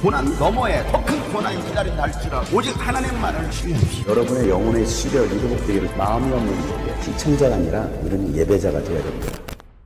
고난 너머에 더 큰 고난이 기다린다 할지라도 오직 하나님만을 신뢰하십시오. 여러분의 영혼의 시력이 회복되기를 마음이 없는 자에게 시청자가 아니라 우리는 예배자가 되어야 됩니다.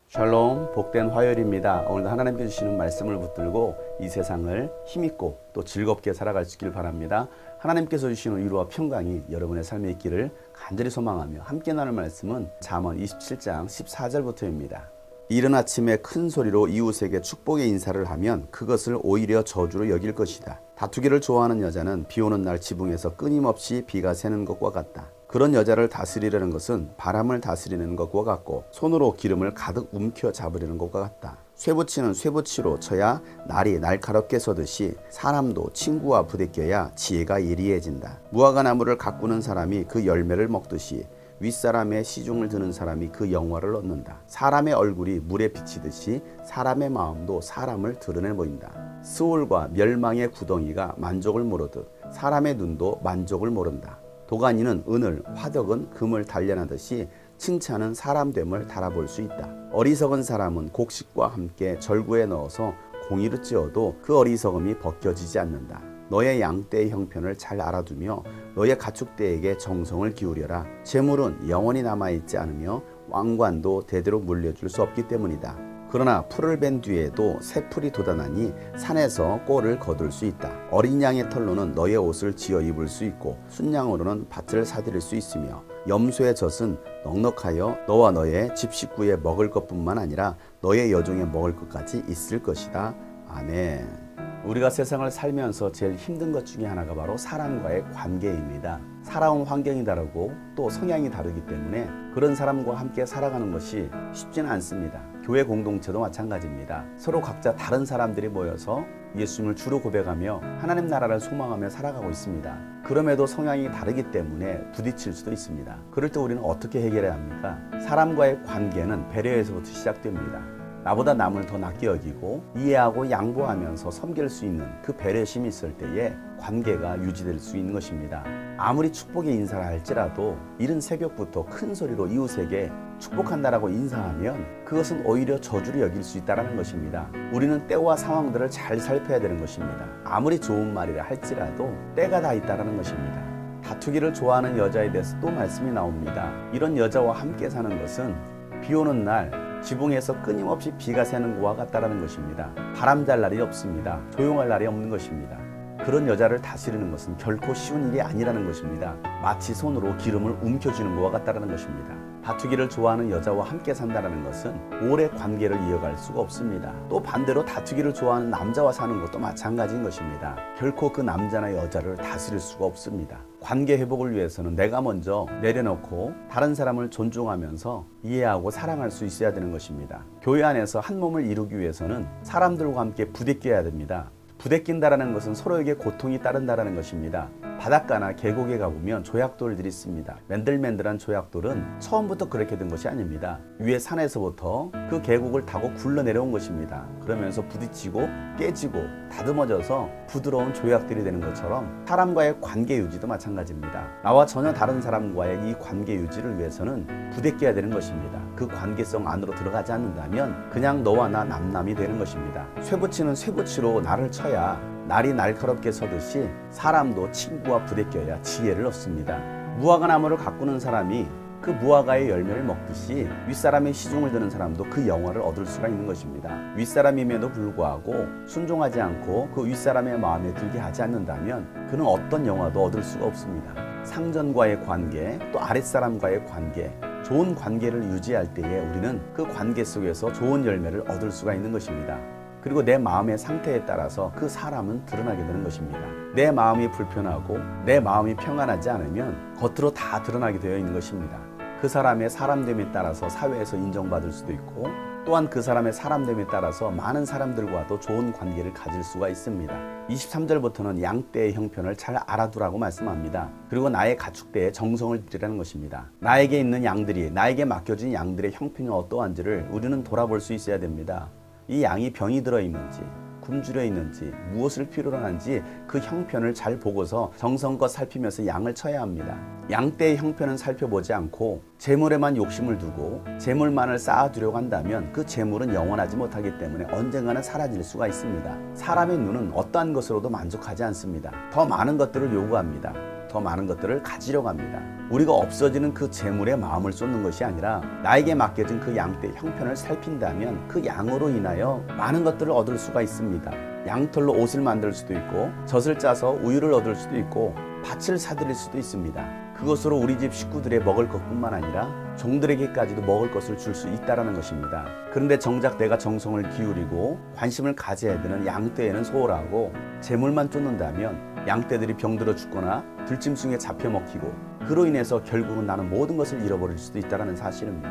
샬롬, 복된 화요일입니다. 오늘도 하나님께서 주시는 말씀을 붙들고 이 세상을 힘있고 또 즐겁게 살아갈 수 있길 바랍니다. 하나님께서 주시는 위로와 평강이 여러분의 삶에 있기를 간절히 소망하며 함께 나눌 말씀은 잠언 27장 14절부터입니다. 이른 아침에 큰 소리로 이웃에게 축복의 인사를 하면 그것을 오히려 저주로 여길 것이다. 다투기를 좋아하는 여자는 비 오는 날 지붕에서 끊임없이 비가 새는 것과 같다. 그런 여자를 다스리려는 것은 바람을 다스리는 것과 같고 손으로 기름을 가득 움켜 잡으려는 것과 같다. 쇠붙이는 쇠붙이로 쳐야 날이 날카롭게 서듯이 사람도 친구와 부대껴야 지혜가 예리해진다. 무화과 나무를 가꾸는 사람이 그 열매를 먹듯이 윗사람의 시중을 드는 사람이 그 영화를 얻는다. 사람의 얼굴이 물에 비치듯이 사람의 마음도 사람을 드러내 보인다. 스올과 멸망의 구덩이가 만족을 모르듯 사람의 눈도 만족을 모른다. 도가니는 은을, 화덕은 금을 단련하듯이 칭찬은 사람됨을 달아볼 수 있다. 어리석은 사람은 곡식과 함께 절구에 넣어서 공이로 찧어도 그 어리석음이 벗겨지지 않는다. 너의 양떼의 형편을 잘 알아두며 너의 가축대에게 정성을 기울여라. 재물은 영원히 남아있지 않으며 왕관도 대대로 물려줄 수 없기 때문이다. 그러나 풀을 벤 뒤에도 새 풀이 돋아나니 산에서 꼴을 거둘 수 있다. 어린 양의 털로는 너의 옷을 지어 입을 수 있고 순양으로는 밭을 사들일 수 있으며 염소의 젖은 넉넉하여 너와 너의 집 식구에 먹을 것뿐만 아니라 너의 여종에 먹을 것까지 있을 것이다. 아멘. 우리가 세상을 살면서 제일 힘든 것 중에 하나가 바로 사람과의 관계입니다. 살아온 환경이 다르고 또 성향이 다르기 때문에 그런 사람과 함께 살아가는 것이 쉽지는 않습니다. 교회 공동체도 마찬가지입니다. 서로 각자 다른 사람들이 모여서 예수님을 주로 고백하며 하나님 나라를 소망하며 살아가고 있습니다. 그럼에도 성향이 다르기 때문에 부딪힐 수도 있습니다. 그럴 때 우리는 어떻게 해결해야 합니까? 사람과의 관계는 배려에서부터 시작됩니다. 나보다 남을 더 낫게 여기고 이해하고 양보하면서 섬길 수 있는 그 배려심이 있을 때에 관계가 유지될 수 있는 것입니다. 아무리 축복의 인사를 할지라도 이른 새벽부터 큰 소리로 이웃에게 축복한다라고 인사하면 그것은 오히려 저주로 여길 수 있다는 것입니다. 우리는 때와 상황들을 잘 살펴야 되는 것입니다. 아무리 좋은 말이라 할지라도 때가 다 있다는 것입니다. 다투기를 좋아하는 여자에 대해서 또 말씀이 나옵니다. 이런 여자와 함께 사는 것은 비 오는 날 지붕에서 끊임없이 비가 새는 것과 같다는 것입니다. 바람 잘 날이 없습니다. 조용할 날이 없는 것입니다. 그런 여자를 다스리는 것은 결코 쉬운 일이 아니라는 것입니다. 마치 손으로 기름을 움켜쥐는 것과 같다는 것입니다. 다투기를 좋아하는 여자와 함께 산다는 것은 오래 관계를 이어갈 수가 없습니다. 또 반대로 다투기를 좋아하는 남자와 사는 것도 마찬가지인 것입니다. 결코 그 남자나 여자를 다스릴 수가 없습니다. 관계 회복을 위해서는 내가 먼저 내려놓고 다른 사람을 존중하면서 이해하고 사랑할 수 있어야 되는 것입니다. 교회 안에서 한 몸을 이루기 위해서는 사람들과 함께 부대껴야 됩니다. 부대낀다라는 것은 서로에게 고통이 따른다라는 것입니다. 바닷가나 계곡에 가보면 조약돌들이 있습니다. 맨들맨들한 조약돌은 처음부터 그렇게 된 것이 아닙니다. 위에 산에서부터 그 계곡을 타고 굴러내려온 것입니다. 그러면서 부딪히고 깨지고 다듬어져서 부드러운 조약들이 되는 것처럼 사람과의 관계 유지도 마찬가지입니다. 나와 전혀 다른 사람과의 이 관계 유지를 위해서는 부대껴야 되는 것입니다. 그 관계성 안으로 들어가지 않는다면 그냥 너와 나 남남이 되는 것입니다. 쇠붙이는 쇠붙이로 나를 쳐야 날이 날카롭게 서듯이 사람도 친구와 부대껴야 지혜를 얻습니다. 무화과 나무를 가꾸는 사람이 그 무화과의 열매를 먹듯이 윗사람의 시중을 드는 사람도 그 영화를 얻을 수가 있는 것입니다. 윗사람임에도 불구하고 순종하지 않고 그 윗사람의 마음에 들게 하지 않는다면 그는 어떤 영화도 얻을 수가 없습니다. 상전과의 관계, 또 아랫사람과의 관계, 좋은 관계를 유지할 때에 우리는 그 관계 속에서 좋은 열매를 얻을 수가 있는 것입니다. 그리고 내 마음의 상태에 따라서 그 사람은 드러나게 되는 것입니다. 내 마음이 불편하고 내 마음이 평안하지 않으면 겉으로 다 드러나게 되어 있는 것입니다. 그 사람의 사람됨에 따라서 사회에서 인정받을 수도 있고 또한 그 사람의 사람됨에 따라서 많은 사람들과도 좋은 관계를 가질 수가 있습니다. 23절부터는 양떼의 형편을 잘 알아두라고 말씀합니다. 그리고 나의 가축대에 정성을 들이라는 것입니다. 나에게 있는 양들이, 나에게 맡겨진 양들의 형편이 어떠한지를 우리는 돌아볼 수 있어야 됩니다. 이 양이 병이 들어있는지 굶주려 있는지 무엇을 필요로 하는지 그 형편을 잘 보고서 정성껏 살피면서 양을 쳐야 합니다. 양떼의 형편은 살펴보지 않고 재물에만 욕심을 두고 재물만을 쌓아두려고 한다면 그 재물은 영원하지 못하기 때문에 언젠가는 사라질 수가 있습니다. 사람의 눈은 어떠한 것으로도 만족하지 않습니다. 더 많은 것들을 요구합니다. 더 많은 것들을 가지려고 합니다. 우리가 없어지는 그 재물에 마음을 쏟는 것이 아니라 나에게 맡겨진 그 양떼의 형편을 살핀다면 그 양으로 인하여 많은 것들을 얻을 수가 있습니다. 양털로 옷을 만들 수도 있고 젖을 짜서 우유를 얻을 수도 있고 밭을 사들일 수도 있습니다. 그것으로 우리 집 식구들의 먹을 것뿐만 아니라 종들에게까지도 먹을 것을 줄 수 있다는 것입니다. 그런데 정작 내가 정성을 기울이고 관심을 가져야 되는 양떼에는 소홀하고 재물만 쫓는다면 양떼들이 병들어 죽거나 들짐승에 잡혀 먹히고 그로 인해서 결국은 나는 모든 것을 잃어버릴 수도 있다는 사실입니다.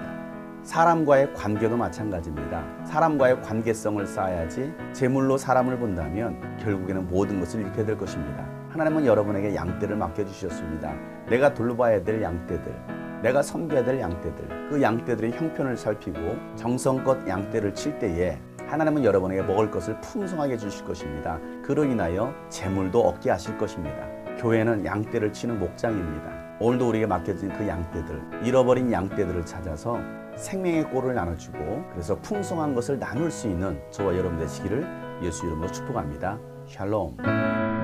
사람과의 관계도 마찬가지입니다. 사람과의 관계성을 쌓아야지 재물로 사람을 본다면 결국에는 모든 것을 잃게 될 것입니다. 하나님은 여러분에게 양떼를 맡겨주셨습니다. 내가 돌봐야 될 양떼들, 내가 섬겨야 될 양떼들, 그 양떼들의 형편을 살피고 정성껏 양떼를 칠 때에 하나님은 여러분에게 먹을 것을 풍성하게 주실 것입니다. 그로 인하여 재물도 얻게 하실 것입니다. 교회는 양떼를 치는 목장입니다. 오늘도 우리에게 맡겨진 그 양떼들, 잃어버린 양떼들을 찾아서 생명의 꼴을 나눠주고 그래서 풍성한 것을 나눌 수 있는 저와 여러분 되시기를 예수 이름으로 축복합니다. 샬롬.